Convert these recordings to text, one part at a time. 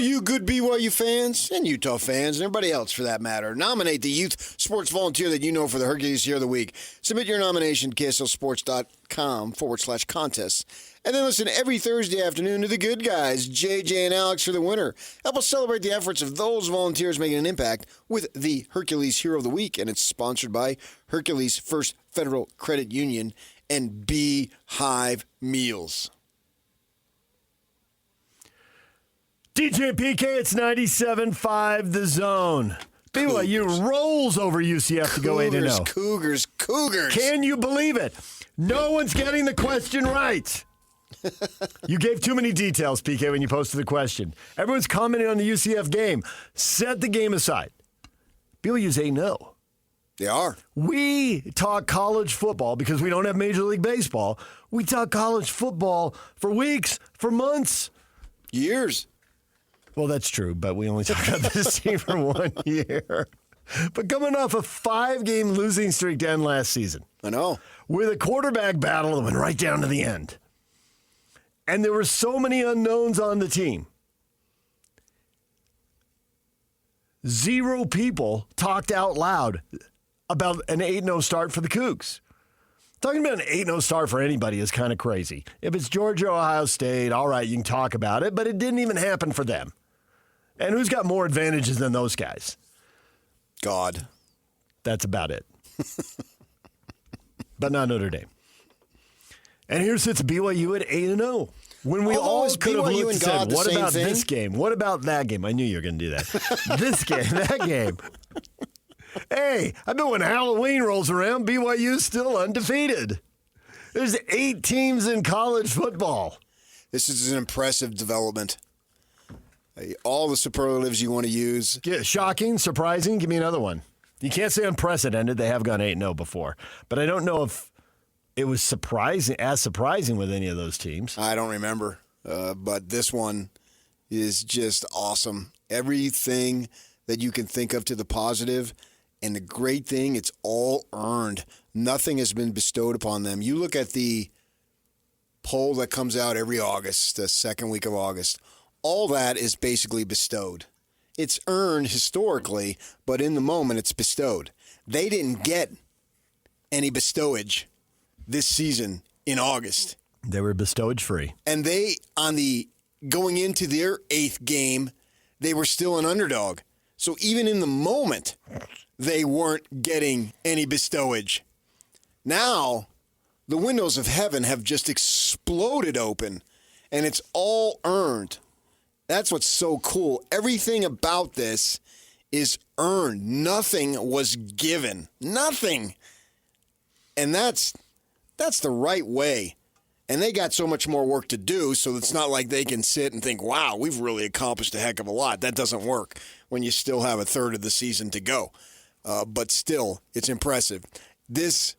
all you good BYU fans and Utah fans and everybody else for that matter, nominate the youth sports volunteer that you know for the Hercules Year of the Week. Submit your nomination to KSLSports.com/contests. And then listen every Thursday afternoon to the good guys, JJ and Alex, for the winner. Help us celebrate the efforts of those volunteers making an impact with the Hercules Hero of the Week. And it's sponsored by Hercules First Federal Credit Union and Beehive Meals. DJ and PK, it's 97.5 The Zone. BYU rolls over UCF to go 8-0. Cougars. Can you believe it? No one's getting the question right. You gave too many details, PK, when you posted the question. Everyone's commenting on the UCF game. Set the game aside. BYU's 8-0. They are. We talk college football because we don't have Major League Baseball. We talk college football for weeks, for months. Years. Well, that's true, but we only talk about this team for 1 year. But coming off a 5-game losing streak to end last season. I know. With a quarterback battle that went right down to the end. And there were so many unknowns on the team. 0 people talked out loud about an 8-0 start for the Cougs. Talking about an 8-0 start for anybody is kind of crazy. If it's Georgia, Ohio State, all right, you can talk about it, but it didn't even happen for them. And who's got more advantages than those guys? God. That's about it. But not Notre Dame. And here sits BYU at 8-0. When we all could have looked and said, what about this game? What about that game? I knew you were going to do that. This game, that game. Hey, I bet when Halloween rolls around, BYU's still undefeated. There's 8 teams in college football. This is an impressive development. All the superlatives you want to use. Yeah, shocking, surprising. Give me another one. You can't say unprecedented. They have gone 8-0 before. But I don't know if it was surprising with any of those teams. I don't remember. But this one is just awesome. Everything that you can think of to the positive. And the great thing, it's all earned. Nothing has been bestowed upon them. You look at the poll that comes out every August, the second week of August. All that is basically bestowed. It's earned historically, but in the moment it's bestowed. They didn't get any bestowage this season in August. They were bestowage free. And they, going into their 8th game, they were still an underdog. So even in the moment, they weren't getting any bestowage. Now, the windows of heaven have just exploded open, and it's all earned. That's what's so cool. Everything about this is earned. Nothing was given. Nothing. And that's the right way. And they got so much more work to do, so it's not like they can sit and think, wow, we've really accomplished a heck of a lot. That doesn't work when you still have a third of the season to go. But still, it's impressive. This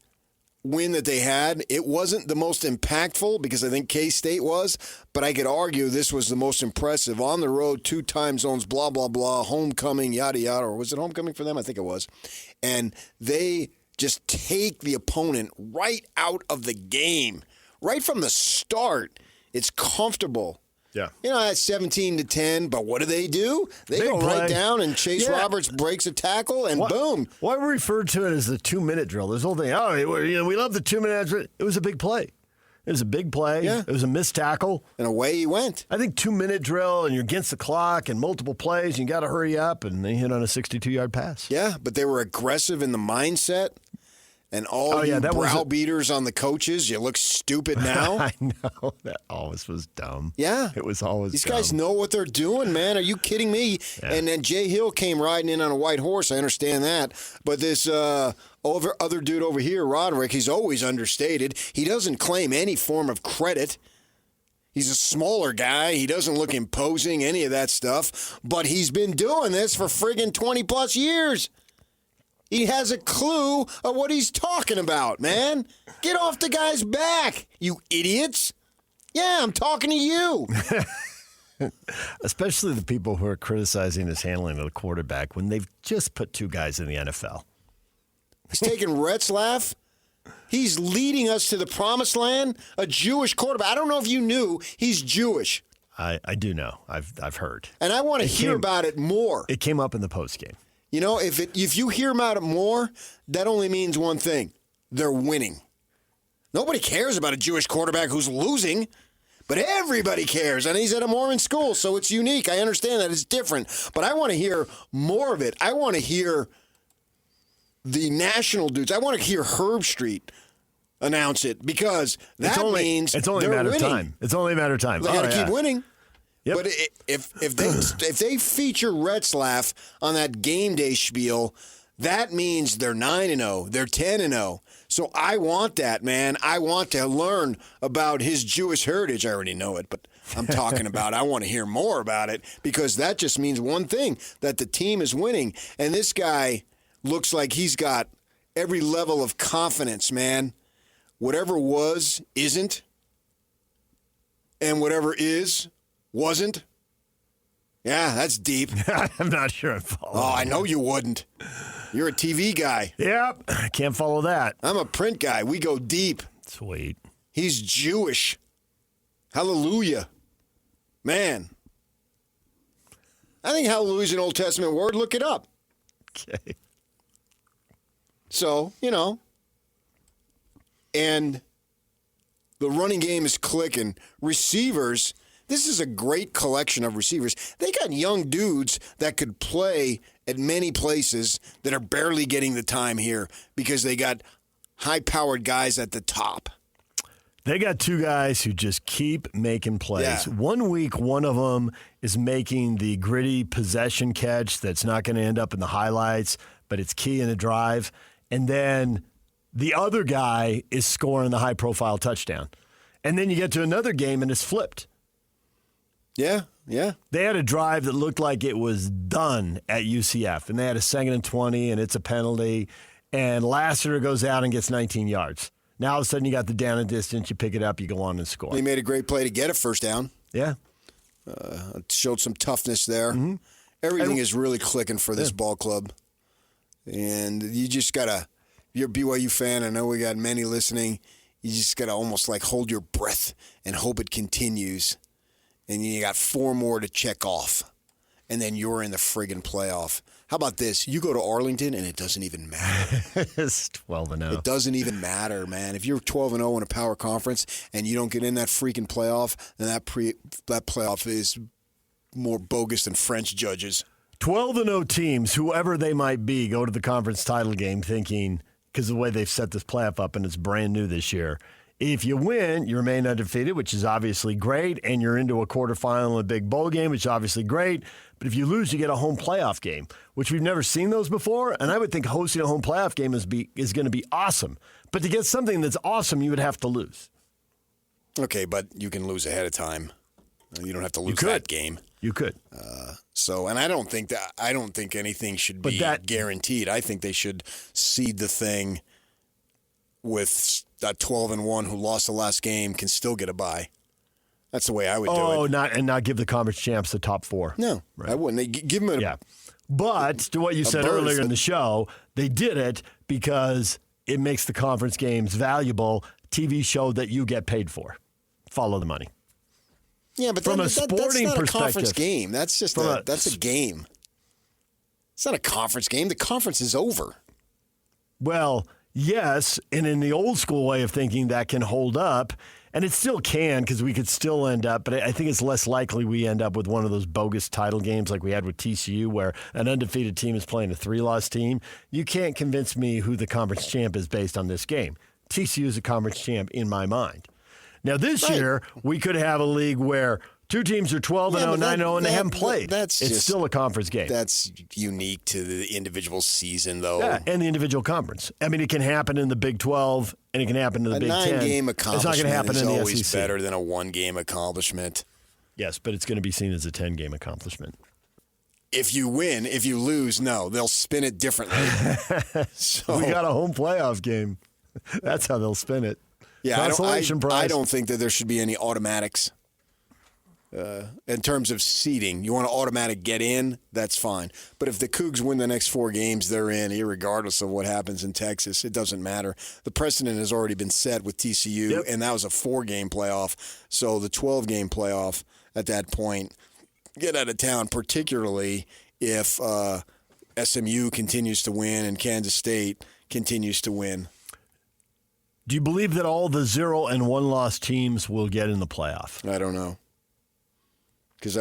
win that they had, it wasn't the most impactful because I think K-State was, but I could argue this was the most impressive. On the road, 2 time zones, blah, blah, blah, homecoming, yada, yada. Or was it homecoming for them? I think it was. And they just take the opponent right out of the game. Right from the start, it's comfortable. Yeah. That's 17-10, but what do? They go right down, and Chase Roberts breaks a tackle, and boom. Why we referred to it as the 2-minute drill? This whole thing, we love the 2-minute drill. It was a big play. It was a big play. Yeah. It was a missed tackle. And away he went. I think 2-minute drill, and you're against the clock, and multiple plays, and you got to hurry up, and they hit on a 62-yard pass. Yeah, but they were aggressive in the mindset. And all you browbeaters on the coaches, you look stupid now. I know. That always was dumb. Yeah. It was always These dumb. guys know what they're doing, man. Are you kidding me? Yeah. And then Jay Hill came riding in on a white horse. I understand that. But this other dude over here, Roderick, he's always understated. He doesn't claim any form of credit. He's a smaller guy. He doesn't look imposing, any of that stuff. But he's been doing this for friggin' 20-plus years. He has a clue of what he's talking about, man. Get off the guy's back, you idiots. Yeah, I'm talking to you. Especially the people who are criticizing his handling of the quarterback when they've just put 2 guys in the NFL. He's taking Retzlaff. He's leading us to the promised land, a Jewish quarterback. I don't know if you knew he's Jewish. I do know. I've heard. And I want to hear about it more. It came up in the postgame. You know, if you hear about it more, that only means one thing. They're winning. Nobody cares about a Jewish quarterback who's losing, but everybody cares. And he's at a Mormon school, so it's unique. I understand that it's different. But I want to hear more of it. I want to hear the national dudes. I want to hear Herb Street announce it because means it's only a matter of time. It's only a matter of time. They got to keep winning. Yep. But if they feature Retzlaff on that game day spiel, that means they're 9-0, they're 10-0. So I want that, man. I want to learn about his Jewish heritage. I already know it, but I'm talking about I want to hear more about it because that just means one thing, that the team is winning. And this guy looks like he's got every level of confidence, man. Whatever was, isn't. And whatever is, wasn't. Yeah, that's deep. I'm not sure I'm following. Oh, I know you wouldn't. You're a TV guy. Yep, I can't follow that. I'm a print guy. We go deep. Sweet. He's Jewish. Hallelujah. Man. I think hallelujah is an Old Testament word. Look it up. Okay. So, and the running game is clicking. Receivers, this is a great collection of receivers. They got young dudes that could play at many places that are barely getting the time here because they got high-powered guys at the top. They got two guys who just keep making plays. Yeah. 1 week, one of them is making the gritty possession catch that's not going to end up in the highlights, but it's key in a drive. And then the other guy is scoring the high-profile touchdown. And then you get to another game and it's flipped. Yeah. They had a drive that looked like it was done at UCF, and they had a 2nd and 20, and it's a penalty. And Lassiter goes out and gets 19 yards. Now all of a sudden you got the down and distance, you pick it up, you go on and score. They made a great play to get a first down. Yeah. Showed some toughness there. Mm-hmm. Everything is really clicking for this ball club. And you just got to, if you're a BYU fan, I know we got many listening, you just got to almost like hold your breath and hope it continues. And you got 4 more to check off. And then you're in the friggin' playoff. How about this? You go to Arlington, and it doesn't even matter. It's 12-0. It doesn't even matter, man. If you're 12-0 in a power conference and you don't get in that freaking playoff, then that playoff is more bogus than French judges. 12-0 teams, whoever they might be, go to the conference title game thinking, because of the way they've set this playoff up, and it's brand new this year, if you win, you remain undefeated, which is obviously great, and you're into a quarterfinal in a big bowl game, which is obviously great. But if you lose, you get a home playoff game, which we've never seen those before. And I would think hosting a home playoff game is going to be awesome. But to get something that's awesome, you would have to lose. Okay, but you can lose ahead of time. You don't have to lose that game. You could. And I don't think anything should be guaranteed. I think they should seed the thing with that 12-1 who lost the last game can still get a bye. That's the way I would do it. Not give the conference champs the top 4. No, right. I wouldn't. Give them But to what you said earlier in the show, they did it because it makes the conference games valuable. TV show that you get paid for. Follow the money. Yeah, but from a that's sporting not perspective, a conference game. That's just that's a game. It's not a conference game. The conference is over. Well, yes, and in the old school way of thinking, that can hold up, and it still can because we could still end up, but I think it's less likely we end up with one of those bogus title games like we had with TCU where an undefeated team is playing a 3-loss team. You can't convince me who the conference champ is based on this game. TCU is a conference champ in my mind. Now, this year, we could have a league where two teams are 12-0, 9-0, and they haven't played. It's still a conference game. That's unique to the individual season, though. Yeah, and the individual conference. I mean, it can happen in the Big 12, and it can happen in the Big 10. A 9-game accomplishment it's not going to happen in the always SEC. Better than a 1-game accomplishment. Yes, but it's going to be seen as a 10-game accomplishment. If you win, if you lose, no. They'll spin it differently. So we got a home playoff game. That's how they'll spin it. Yeah, Consolation prize. I don't think that there should be any automatics. In terms of seeding, you want to automatic get in, that's fine. But if the Cougs win the next 4 games, they're in, irregardless of what happens in Texas. It doesn't matter. The precedent has already been set with TCU, and that was a 4-game playoff. So the 12-game playoff, at that point. Get out of town, particularly if SMU continues to win and Kansas State continues to win. Do you believe that all the 0-1 loss teams will get in the playoff? I don't know. Because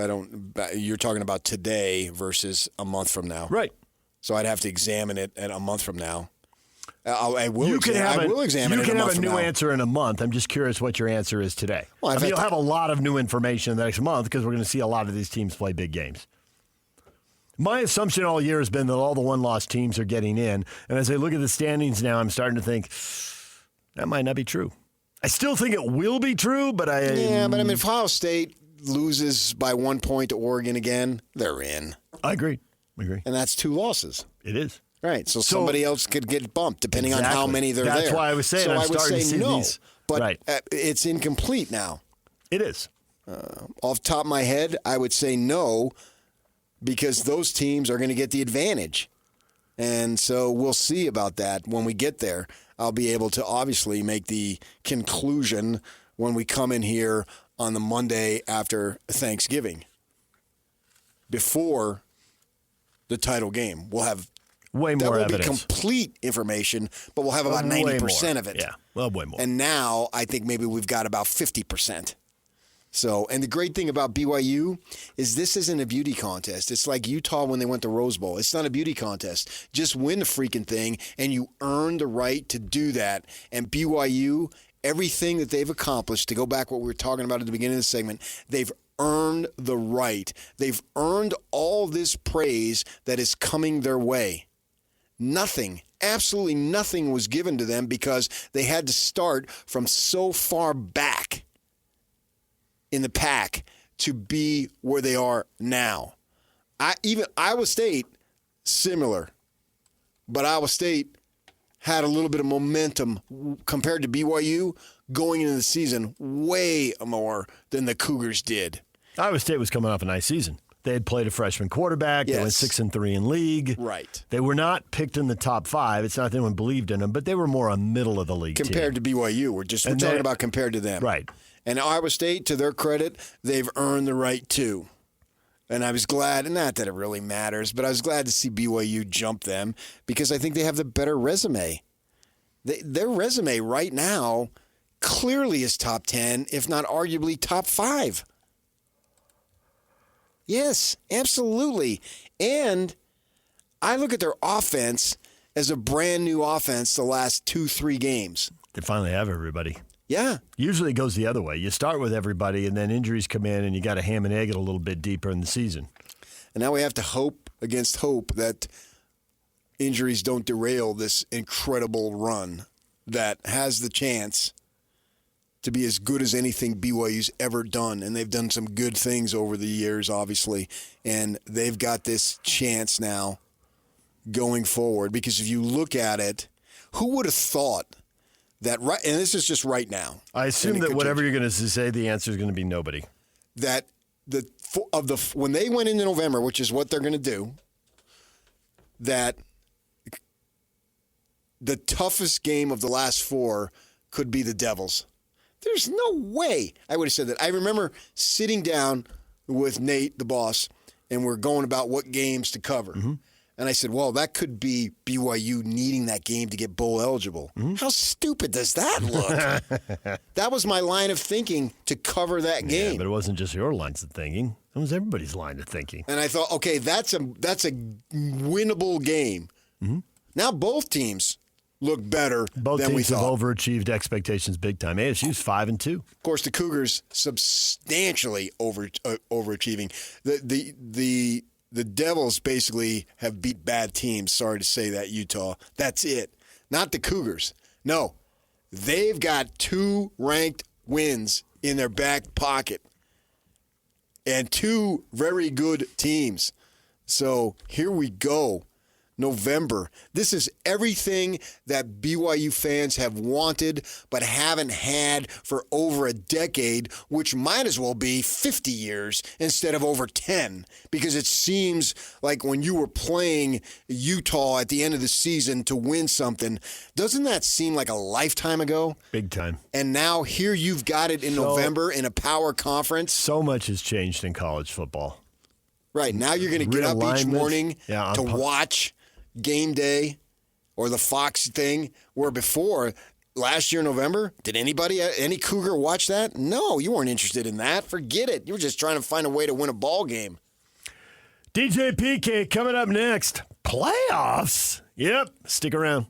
you're talking about today versus a month from now. Right. So I'd have to examine it at a month from now. I will examine it a month from now. You can have a new answer in a month. I'm just curious what your answer is today. Well, you'll have a lot of new information in the next month because we're going to see a lot of these teams play big games. My assumption all year has been that all the one-loss teams are getting in. And as I look at the standings now, I'm starting to think that might not be true. I still think it will be true, but if Ohio State loses by 1 point to Oregon again, they're in. I agree. And that's 2 losses. It is. Right. So somebody else could get bumped depending on how many they're there. That's why I was saying I'm starting to see these. But it's incomplete now. It is. Off the top of my head, I would say no because those teams are going to get the advantage. And so we'll see about that when we get there. I'll be able to obviously make the conclusion when we come in here on the Monday after Thanksgiving. Before the title game. We'll have way more evidence. That will be complete information, but we'll have about 90% of it. Yeah, well, way more. And now I think maybe we've got about 50%. So, and the great thing about BYU is this isn't a beauty contest. It's like Utah when they went to Rose Bowl. It's not a beauty contest. Just win the freaking thing, and you earn the right to do that. And BYU, everything that they've accomplished, to go back what we were talking about at the beginning of the segment, they've earned the right. They've earned all this praise that is coming their way. Nothing, absolutely nothing was given to them because they had to start from so far back in the pack to be where they are now. Even Iowa State, similar. But Iowa State had a little bit of momentum compared to BYU going into the season, way more than the Cougars did. Iowa State was coming off a nice season. They had played a freshman quarterback. Yes. They went 6-3 in league. Right. They were not picked in the top 5. It's not that anyone believed in them, but they were more a middle of the league compared team. To BYU. We're talking about compared to them. Right. And Iowa State, to their credit, they've earned the right too. And I was glad, and not that it really matters, but I was glad to see BYU jump them because I think they have the better resume. Their resume right now clearly is top 10, if not arguably top 5. Yes, absolutely. And I look at their offense as a brand new offense the last 2-3 games. They finally have everybody. Yeah. Usually it goes the other way. You start with everybody, and then injuries come in, and you got to ham and egg it a little bit deeper in the season. And now we have to hope against hope that injuries don't derail this incredible run that has the chance to be as good as anything BYU's ever done. And they've done some good things over the years, obviously. And they've got this chance now going forward. Because if you look at it, who would have thought that, right? And this is just right now. I assume that whatever you're going to say, the answer is going to be nobody. That when they went into November, which is what they're going to do, that the toughest game of the last 4 could be the Devils. There's no way I would have said that. I remember sitting down with Nate, the boss, and we're going about what games to cover. Mm-hmm. And I said, well, that could be BYU needing that game to get bowl eligible. Mm-hmm. How stupid does that look? That was my line of thinking to cover that game. Yeah, but it wasn't just your lines of thinking. It was everybody's line of thinking. And I thought, okay, that's a winnable game. Mm-hmm. Now both teams look better than we thought. Both teams have overachieved expectations big time. ASU's 5-2. Of course, the Cougars substantially overachieving. The Devils basically have beat bad teams. Sorry to say that, Utah. That's it. Not the Cougars. No. They've got 2 ranked wins in their back pocket and 2 very good teams. So here we go. November. This is everything that BYU fans have wanted but haven't had for over a decade, which might as well be 50 years instead of over 10, because it seems like when you were playing Utah at the end of the season to win something, doesn't that seem like a lifetime ago? Big time. And now here you've got it in November in a power conference. So much has changed in college football. Right. Now you're going to get up each morning to watch game day or the Fox thing, where before, last year in November, did any Cougar watch that? No, you weren't interested in that. Forget it. You were just trying to find a way to win a ball game. DJ PK coming up next. Playoffs? Yep. Stick around.